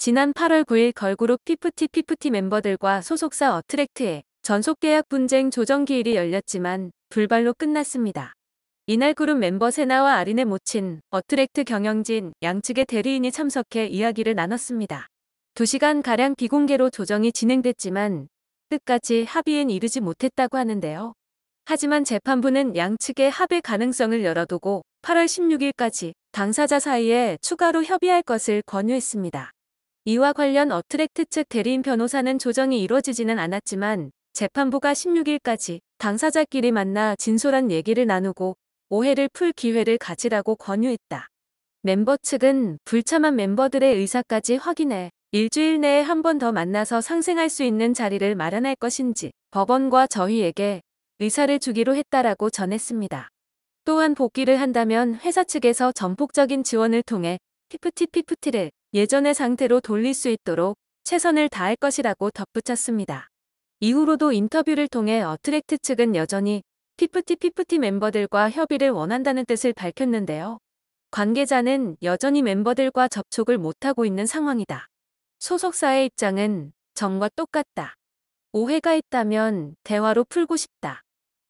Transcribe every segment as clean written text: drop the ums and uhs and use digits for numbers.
지난 8월 9일 걸그룹 피프티 멤버들과 소속사 어트랙트의 전속계약 분쟁 조정기일이 열렸지만 불발로 끝났습니다. 이날 그룹 멤버 세나와 아린의 모친 어트랙트 경영진 양측의 대리인이 참석해 이야기를 나눴습니다. 2시간가량 비공개로 조정이 진행됐지만 끝까지 합의엔 이르지 못했다고 하는데요. 하지만 재판부는 양측의 합의 가능성을 열어두고 8월 16일까지 당사자 사이에 추가로 협의할 것을 권유했습니다. 이와 관련 어트랙트 측 대리인 변호사는 조정이 이루어지지는 않았지만 재판부가 16일까지 당사자끼리 만나 진솔한 얘기를 나누고 오해를 풀 기회를 가지라고 권유했다. 멤버 측은 불참한 멤버들의 의사까지 확인해 일주일 내에 한 번 더 만나서 상생할 수 있는 자리를 마련할 것인지 법원과 저희에게 의사를 주기로 했다라고 전했습니다. 또한 복귀를 한다면 회사 측에서 전폭적인 지원을 통해 피프티를 예전의 상태로 돌릴 수 있도록 최선을 다할 것이라고 덧붙였습니다. 이후로도 인터뷰를 통해 어트랙트 측은 여전히 피프티 멤버들과 협의를 원한다는 뜻을 밝혔는데요. 관계자는 여전히 멤버들과 접촉을 못하고 있는 상황이다. 소속사의 입장은 전과 똑같다. 오해가 있다면 대화로 풀고 싶다.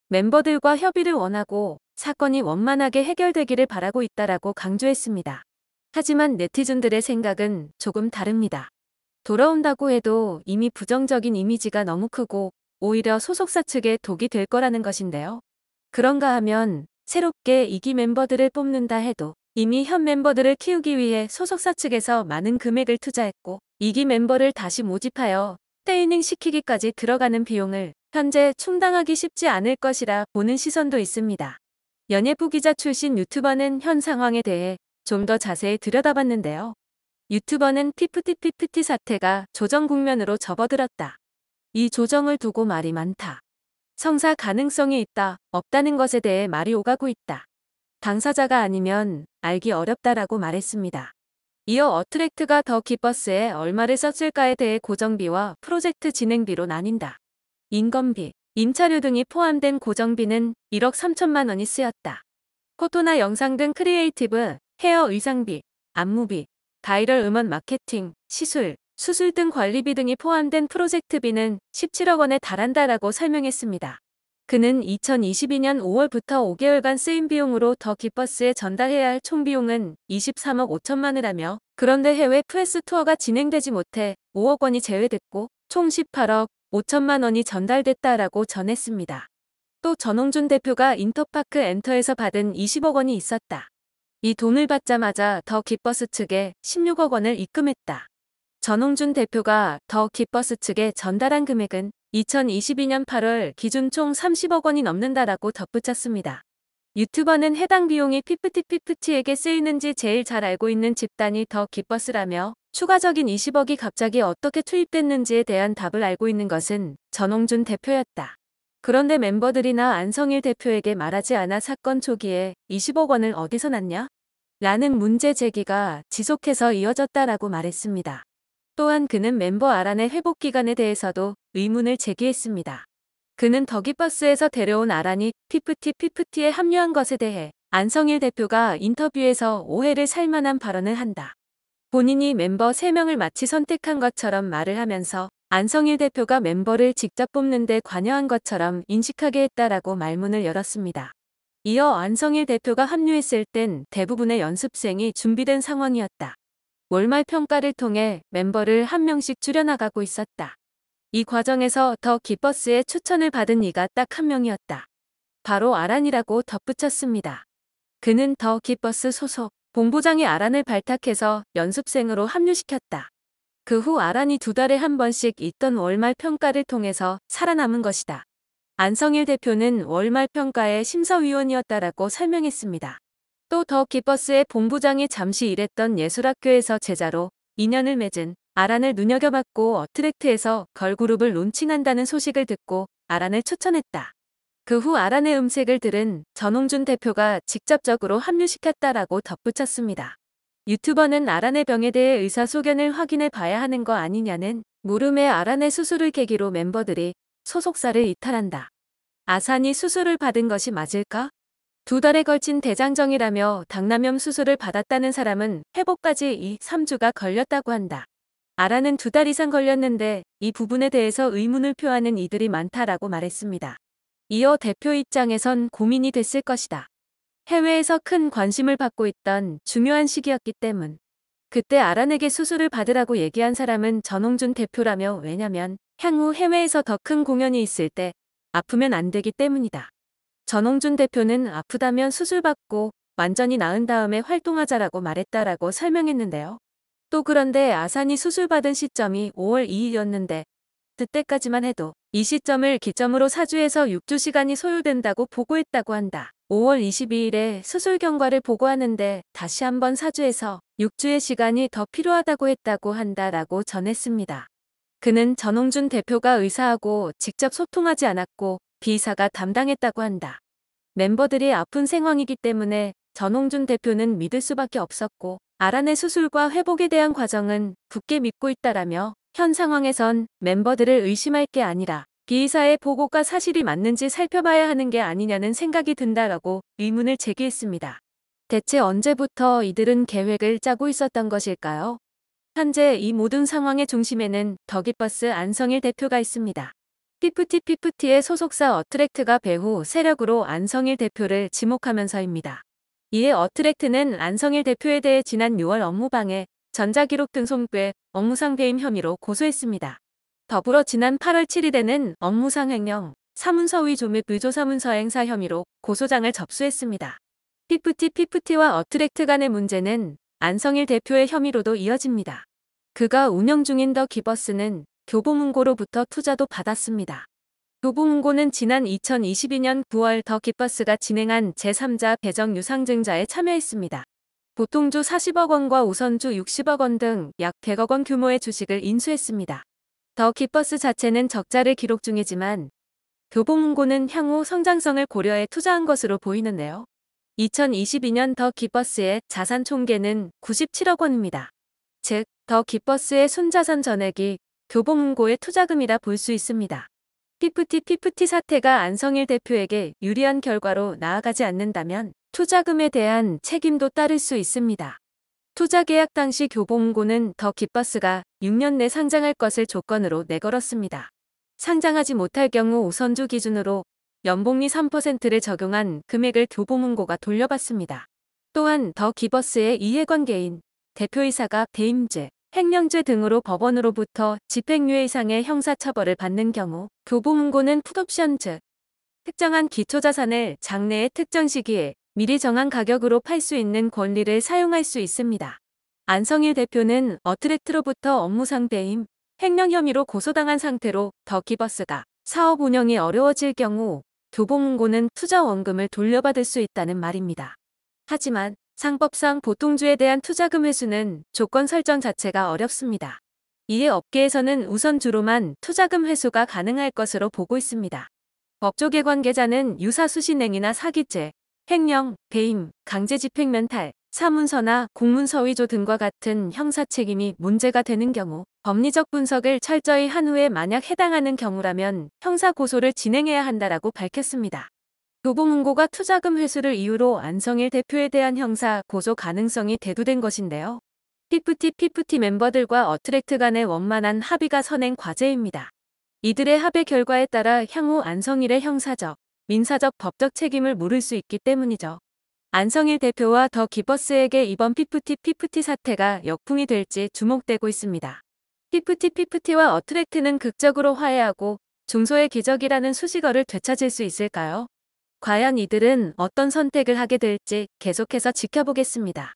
멤버들과 협의를 원하고 사건이 원만하게 해결되기를 바라고 있다라고 강조했습니다. 하지만 네티즌들의 생각은 조금 다릅니다. 돌아온다고 해도 이미 부정적인 이미지가 너무 크고 오히려 소속사 측에 독이 될 거라는 것인데요. 그런가 하면 새롭게 2기 멤버들을 뽑는다 해도 이미 현 멤버들을 키우기 위해 소속사 측에서 많은 금액을 투자했고 2기 멤버를 다시 모집하여 트레이닝 시키기까지 들어가는 비용을 현재 충당하기 쉽지 않을 것이라 보는 시선도 있습니다. 연예부 기자 출신 유튜버는 현 상황에 대해 좀 더 자세히 들여다봤는데요. 유튜버는 피프티 사태가 조정 국면으로 접어들었다. 이 조정을 두고 말이 많다. 성사 가능성이 있다, 없다는 것에 대해 말이 오가고 있다. 당사자가 아니면 알기 어렵다라고 말했습니다. 이어 어트랙트가 더 기뻐스에 얼마를 썼을까에 대해 고정비와 프로젝트 진행비로 나뉜다. 인건비, 임차료 등이 포함된 고정비는 1억 3천만 원이 쓰였다. 포토나 영상 등 크리에이티브, 헤어 의상비, 안무비, 바이럴 음원 마케팅, 시술, 수술 등 관리비 등이 포함된 프로젝트비는 17억 원에 달한다라고 설명했습니다. 그는 2022년 5월부터 5개월간 쓰인 비용으로 더 기뻐스에 전달해야 할 총 비용은 23억 5천만 원이라며 그런데 해외 프레스 투어가 진행되지 못해 5억 원이 제외됐고 총 18억 5천만 원이 전달됐다라고 전했습니다. 또 전홍준 대표가 인터파크 엔터에서 받은 20억 원이 있었다. 이 돈을 받자마자 더 기뻐스 측에 16억 원을 입금했다. 전홍준 대표가 더 기뻐스 측에 전달한 금액은 2022년 8월 기준 총 30억 원이 넘는다라고 덧붙였습니다. 유튜버는 해당 비용이 피프티에게 쓰이는지 제일 잘 알고 있는 집단이 더 기뻐스라며 추가적인 20억이 갑자기 어떻게 투입됐는지에 대한 답을 알고 있는 것은 전홍준 대표였다. 그런데 멤버들이나 안성일 대표에게 말하지 않아 사건 초기에 20억 원을 어디서 났냐? 라는 문제 제기가 지속해서 이어졌다라고 말했습니다. 또한 그는 멤버 아란의 회복 기간에 대해서도 의문을 제기했습니다. 그는 더기버스에서 데려온 아란이 피프티에 합류한 것에 대해 안성일 대표가 인터뷰에서 오해를 살 만한 발언을 한다. 본인이 멤버 3명을 마치 선택한 것처럼 말을 하면서 안성일 대표가 멤버를 직접 뽑는 데 관여한 것처럼 인식하게 했다라고 말문을 열었습니다. 이어 안성일 대표가 합류했을 땐 대부분의 연습생이 준비된 상황이었다. 월말 평가를 통해 멤버를 한 명씩 줄여나가고 있었다. 이 과정에서 더 기뻐스의 추천을 받은 이가 딱 한 명이었다. 바로 아란이라고 덧붙였습니다. 그는 더 기뻐스 소속 본부장이 아란을 발탁해서 연습생으로 합류시켰다. 그 후 아란이 2달에 한 번씩 있던 월말 평가를 통해서 살아남은 것이다. 안성일 대표는 월말 평가의 심사위원이었다라고 설명했습니다. 또 더 기뻐스의 본부장이 잠시 일했던 예술학교에서 제자로 인연을 맺은 아란을 눈여겨봤고 어트랙트에서 걸그룹을 론칭한다는 소식을 듣고 아란을 추천했다. 그 후 아란의 음색을 들은 전홍준 대표가 직접적으로 합류시켰다라고 덧붙였습니다. 유튜버는 아란의 병에 대해 의사소견을 확인해 봐야 하는 거 아니냐는 물음에 아란의 수술을 계기로 멤버들이 소속사를 이탈한다. 아산이 수술을 받은 것이 맞을까? 2달에 걸친 대장정이라며 당남염 수술을 받았다는 사람은 회복까지 2, 3주가 걸렸다고 한다. 아라는 2달 이상 걸렸는데 이 부분에 대해서 의문을 표하는 이들이 많다라고 말했습니다. 이어 대표 입장에선 고민이 됐을 것이다. 해외에서 큰 관심을 받고 있던 중요한 시기였기 때문. 그때 아란에게 수술을 받으라고 얘기한 사람은 전홍준 대표라며 왜냐면 향후 해외에서 더 큰 공연이 있을 때 아프면 안 되기 때문이다. 전홍준 대표는 아프다면 수술받고 완전히 나은 다음에 활동하자라고 말했다라고 설명했는데요. 또 그런데 아산이 수술받은 시점이 5월 2일이었는데 그때까지만 해도 이 시점을 기점으로 4주에서 6주 시간이 소요된다고 보고했다고 한다. 5월 22일에 수술 경과를 보고하는데 다시 한번 4주에서 6주의 시간이 더 필요하다고 했다고 한다라고 전했습니다. 그는 전홍준 대표가 의사하고 직접 소통하지 않았고 비의사가 담당했다고 한다. 멤버들이 아픈 상황이기 때문에 전홍준 대표는 믿을 수밖에 없었고 아란의 수술과 회복에 대한 과정은 굳게 믿고 있다라며 현 상황에선 멤버들을 의심할 게 아니라 비의사의 보고가 사실이 맞는지 살펴봐야 하는 게 아니냐는 생각이 든다라고 의문을 제기했습니다. 대체 언제부터 이들은 계획을 짜고 있었던 것일까요? 현재 이 모든 상황의 중심에는 더기버스 안성일 대표가 있습니다. 피프티의 소속사 어트랙트가 배후 세력으로 안성일 대표를 지목하면서입니다. 이에 어트랙트는 안성일 대표에 대해 지난 6월 업무방해, 전자기록 등 손괴, 업무상 배임 혐의로 고소했습니다. 더불어 지난 8월 7일에는 업무상 횡령, 사문서 위조 및 의조 사문서 행사 혐의로 고소장을 접수했습니다. 피프티와 어트랙트 간의 문제는 안성일 대표의 혐의로도 이어집니다. 그가 운영 중인 더 기버스는 교보문고로부터 투자도 받았습니다. 교보문고는 지난 2022년 9월 더 기버스가 진행한 제3자 배정 유상증자에 참여했습니다. 보통주 40억 원과 우선주 60억 원 등 약 100억 원 규모의 주식을 인수했습니다. 더 기버스 자체는 적자를 기록 중이지만 교보문고는 향후 성장성을 고려해 투자한 것으로 보이는데요. 2022년 더 기버스의 자산 총계는 97억 원입니다. 즉, 더 기버스의 순자산 전액이 교보문고의 투자금이라 볼 수 있습니다. 피프티 사태가 안성일 대표에게 유리한 결과로 나아가지 않는다면 투자금에 대한 책임도 따를 수 있습니다. 투자 계약 당시 교보문고는 더 기버스가 6년 내 상장할 것을 조건으로 내걸었습니다. 상장하지 못할 경우 우선주 기준으로 연복리 3%를 적용한 금액을 교보문고가 돌려받습니다. 또한 더 기버스의 이해관계인 대표이사가 배임죄, 횡령죄 등으로 법원으로부터 집행유예 이상의 형사처벌을 받는 경우 교보문고는 풋옵션 즉 특정한 기초자산을 장래의 특정 시기에 미리 정한 가격으로 팔 수 있는 권리를 사용할 수 있습니다. 안성일 대표는 어트랙트로부터 업무상 배임, 횡령 혐의로 고소당한 상태로 더 기버스가 사업 운영이 어려워질 경우 교보문고는 투자 원금을 돌려받을 수 있다는 말입니다. 하지만 상법상 보통주에 대한 투자금 회수는 조건 설정 자체가 어렵습니다. 이에 업계에서는 우선주로만 투자금 회수가 가능할 것으로 보고 있습니다. 법조계 관계자는 유사수신행위나 사기죄, 횡령, 배임, 강제집행면탈, 사문서나 공문서 위조 등과 같은 형사책임이 문제가 되는 경우 법리적 분석을 철저히 한 후에 만약 해당하는 경우라면 형사고소를 진행해야 한다라고 밝혔습니다. 교보문고가 투자금 회수를 이유로 안성일 대표에 대한 형사 고소 가능성이 대두된 것인데요. 피프티 멤버들과 어트랙트 간의 원만한 합의가 선행 과제입니다. 이들의 합의 결과에 따라 향후 안성일의 형사적, 민사적 법적 책임을 물을 수 있기 때문이죠. 안성일 대표와 더 기버스에게 이번 피프티 사태가 역풍이 될지 주목되고 있습니다. 피프티와 어트랙트는 극적으로 화해하고 중소의 기적이라는 수식어를 되찾을 수 있을까요? 과연 이들은 어떤 선택을 하게 될지 계속해서 지켜보겠습니다.